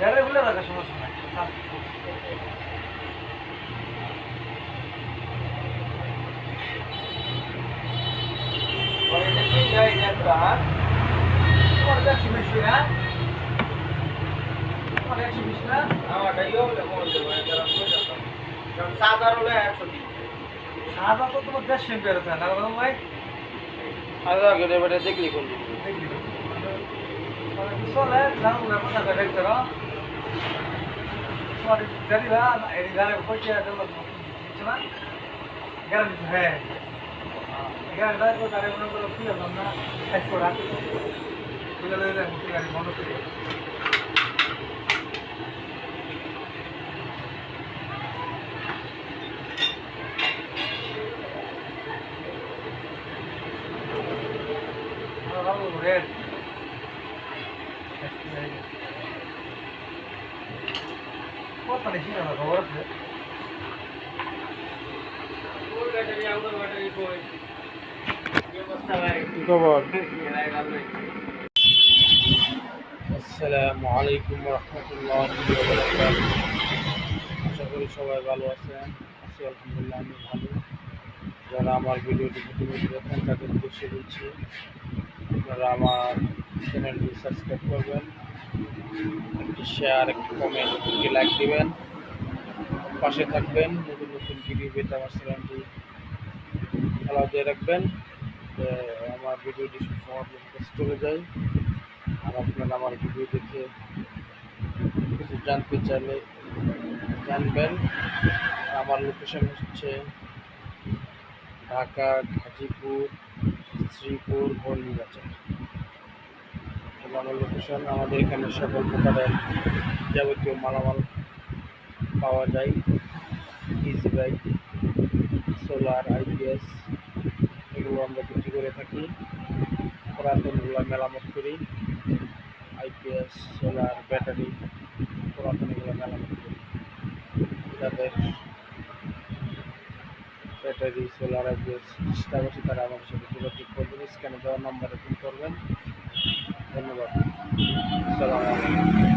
গাড়ি খুলে রাখা সমস্যা নাই। তোমার 120 না? তোমার 120 না? সাদা তো তোমার 150 এমপিয়ার আছে না বাবা ভাই? দেখলি তো। মানে কি চলে, জানো না কথা কয় দেখতে রো। তোমার গাড়ি বা এই গাড়ি কইতে দেব বুঝছ না? গ্যারান্টি হ্যাঁ। গাড়িটা তো গাড়ি মনে করো কি হলো না? কাজ করা। তুলে লইলে গাড়ি বন্ধ করে। ভালো রেড। কত বেশি না খবর আছে? কি খবর? আসসালামু আলাইকুম রহমতুল্লাহি ওয়া বারাকাতুহু। আশা করি সবাই ভালো আছেন। আছি আলহামদুলিল্লাহ, আমি ভালো। যারা আমার ভিডিওটি প্রতিনিয়ত দেখেন তাদের উদ্দেশ্যে বলছি, আপনারা আমার চ্যানেলটি সাবস্ক্রাইব করবেন, একটি শেয়ার, একটি কমেন্ট, একটি লাইক দিবেন, পাশে থাকবেন। নতুন নতুন ভিডিও পেতে আমার চ্যানেলটি ফলো দিয়ে রাখবেন। আমার ভিডিওটি সবসময় আপনার কাছে চলে যায়। আর আপনারা আমার ভিডিও দেখে কিছু জানতে চাইলে জানবেন। আমার লোকেশন হচ্ছে ঢাকা, গাজীপুর, শ্রীপুর, বর্ণিবাজার। আমার লোকেশন, আমাদের এখানে সকল প্রকারের যাবতীয় মালামাল পাওয়া যায়। ইজি বাইক, সোলার, আইপিএস এগুলো আমরা বিক্রি করে থাকি। পুরাতনগুলো মেরামত করি। আইপিএস, সোলার, ব্যাটারি, পুরাতন এগুলো মেরামত করি। যাদের ব্যাটারি, সোলার, আইপিএস চেষ্টা করছি তারা আমাদের সাথে যোগাযোগ করবেন। স্ক্যানে দেওয়ার নাম্বারে ফোন করবেন। ধন্যবাদ। আসসালামু আলাইকুম।